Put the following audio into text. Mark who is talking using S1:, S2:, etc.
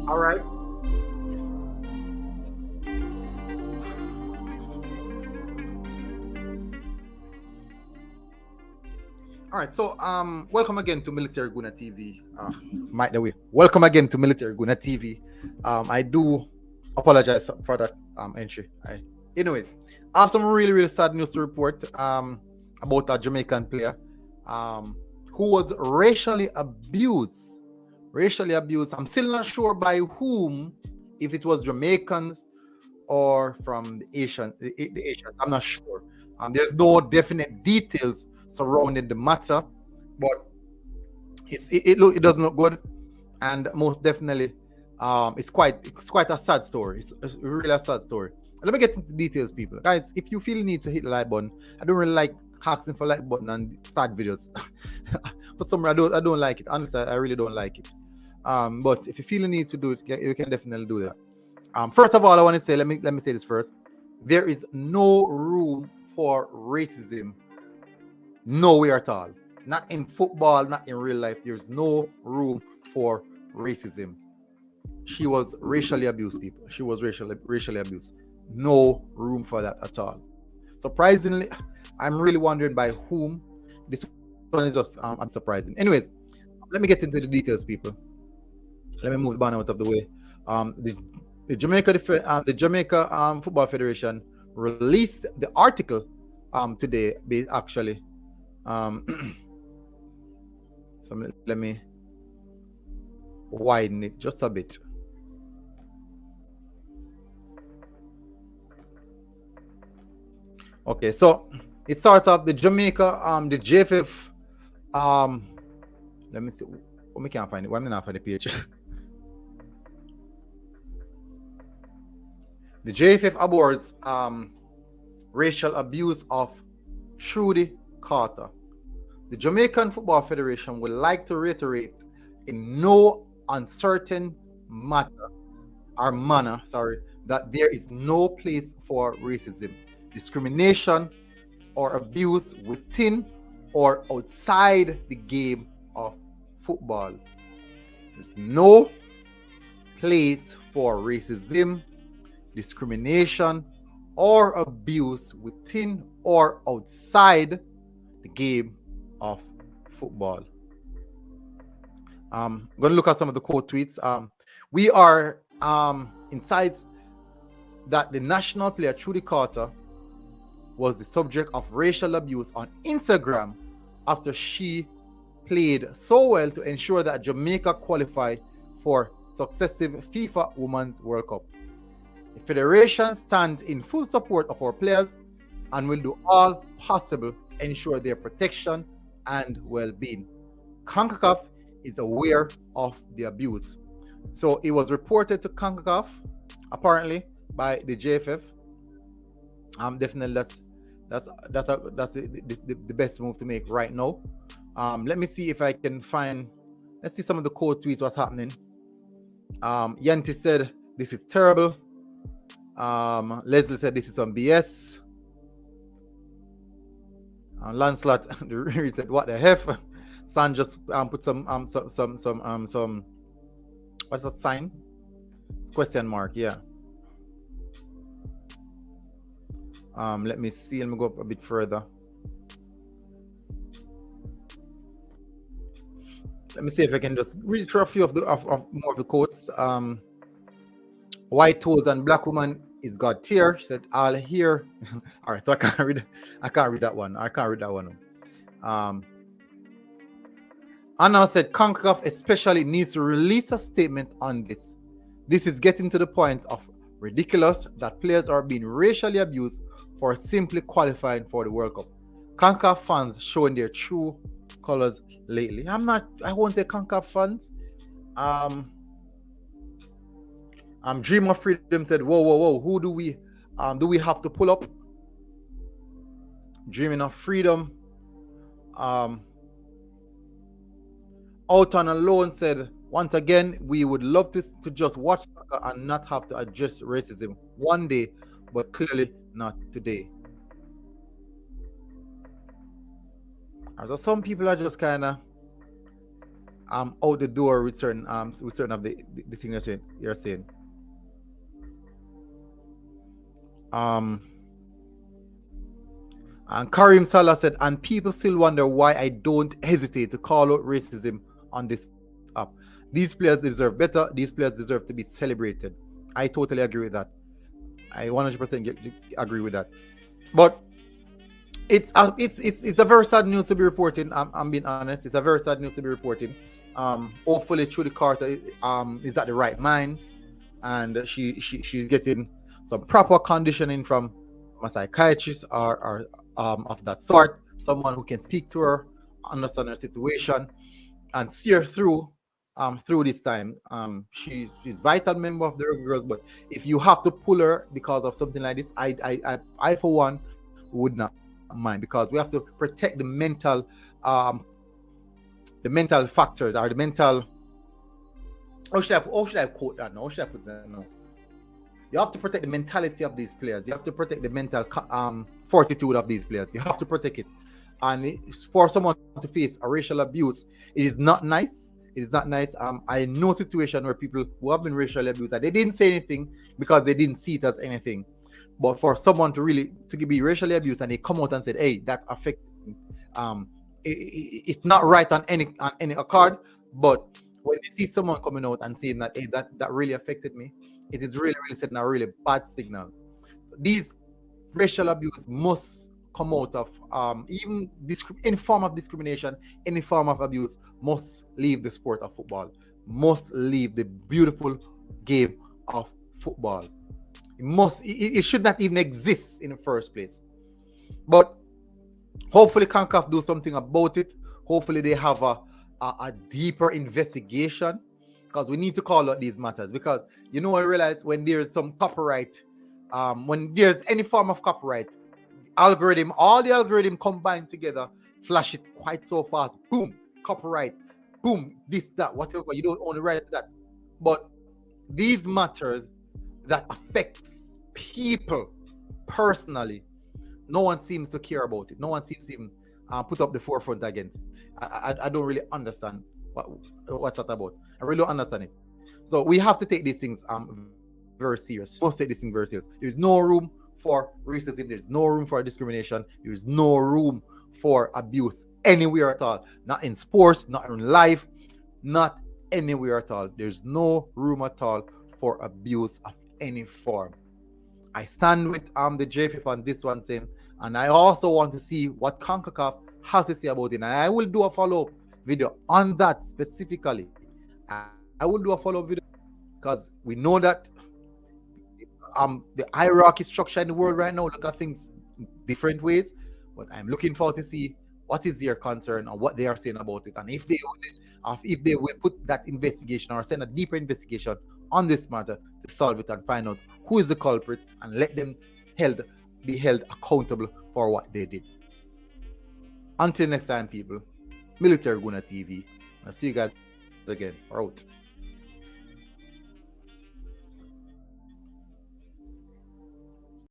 S1: All right. All right. So, welcome again to Military Guna TV. Mike, the way. Welcome again to Military Guna TV. I do apologize for that entry. Anyways, I have some really, really sad news to report about a Jamaican player who was racially abused. Racially abused. I'm still not sure by whom, if it was Jamaicans or from the Asians. I'm not sure. There's no definite details surrounding the matter, but it doesn't look good, and most definitely, it's quite a sad story. It's really a sad story. Let me get into details, people. Guys, if you feel the need to hit the like button, I don't really like asking for like button and sad videos. For some reason, I don't like it. Honestly, I really don't like it. But if you feel the need to do it, you can definitely do that. First of all, I want to say, let me say this first. There is no room for racism nowhere at all. Not in football, not in real life. There's no room for racism. She was racially abused, people. She was racially abused. No room for that at all. Surprisingly, I'm really wondering by whom. This one is just unsurprising. Anyways, let me get into the details, people. Let me move the banner out of the way. The Jamaica Football Federation released the article today. Actually, so let me widen it just a bit. Okay, so it starts off the Jamaica, the JFF. Let me see. Oh, we can't find it. Why am I not find the page? The JFF abhors racial abuse of Trudi Carter. The Jamaican Football Federation would like to reiterate in no uncertain manner, that there is no place for racism, discrimination, or abuse within or outside the game of football. There's no place for racism, discrimination, or abuse within or outside the game of football. I'm going to look at some of the quote tweets. We are inside that the national player Trudi Carter was the subject of racial abuse on Instagram after she played so well to ensure that Jamaica qualified for successive FIFA Women's World Cup. The Federation stands in full support of our players and will do all possible to ensure their protection and well-being. CONCACAF is aware of the abuse. So it was reported to CONCACAF, apparently, by the JFF. Definitely that's the best move to make right now. Let me see if I can find. Let's see some of the quote tweets. What's happening? Yanti said this is terrible. Leslie said this is some BS. Lancelot said what the heck. San just put some what's that sign? Question mark, yeah. Let me see. Let me go up a bit further. Let me see if I can just read through a few of more of the quotes. White toes and black woman is God tier. She said, "I'll hear." All right, so I can't read that one. Anna said, "CONCACAF especially needs to release a statement on this. This is getting to the point of ridiculous that players are being racially abused for simply qualifying for the World Cup. CONCACAF fans showing their true colors lately." I won't say CONCACAF fans. Dream of Freedom said, whoa, who do we have to pull up? Dreaming of Freedom. Out on Alone said, once again, we would love to just watch soccer and not have to address racism one day, but clearly not today. So some people are just kind of, out the door with certain of the thing you're saying. And Karim Salah said, and people still wonder why I don't hesitate to call out racism on this app. These players deserve better. These players deserve to be celebrated. I totally agree with that. I 100% agree with that. But it's a very sad news to be reporting. I'm being honest. It's a very sad news to be reporting. Hopefully, Trudi Carter is at the right mind, and she's getting some proper conditioning from a psychiatrist or of that sort, someone who can speak to her, understand her situation, and see her through this time. She's vital member of the Reggae Girls, but if you have to pull her because of something like this, I for one would not mind, because we have to protect the mental factors, or the mental. How should I quote that now? How should I put that now? You have to protect the mentality of these players. You have to protect the mental fortitude of these players. You have to protect it. And for someone to face a racial abuse, it is not nice. It is not nice. I know a situation where people who have been racially abused, they didn't say anything because they didn't see it as anything. But for someone to be racially abused and they come out and said, "Hey, that affected me," it's not right on any accord. But when you see someone coming out and saying that, "Hey, that really affected me," it is really setting a really bad signal. These racial abuse must come out of even any form of discrimination, any form of abuse must leave the sport of football, must leave the beautiful game of football. It should not even exist in the first place. But hopefully CONCACAF do something about it. Hopefully they have a deeper investigation, because we need to call out these matters. Because I realize when there's some copyright, when there's any form of copyright, all the algorithm combined together, flash it quite so fast. Boom, copyright. Boom, this, that, whatever. You don't own the rights to that. But these matters that affects people personally, no one seems to care about it. No one seems to even put up the forefront against it. I don't really understand what's that about. I really don't understand it. So we have to take these things very serious. We must take this thing very serious. There's no room for racism. There's no room for discrimination. There's no room for abuse anywhere at all. Not in sports, not in life, not anywhere at all. There's no room at all for abuse of any form. I stand with the JFF on this one, saying, and I also want to see what CONCACAF has to say about it. And I will do a follow-up video on that specifically. I will do a follow-up video because we know that the hierarchy structure in the world right now look at things different ways. But I'm looking forward to see what is their concern or what they are saying about it, and if they will put that investigation or send a deeper investigation on this matter to solve it and find out who is the culprit and let them be held accountable for what they did. Until next time, people, Military Guna TV. I'll see you guys again. We're out.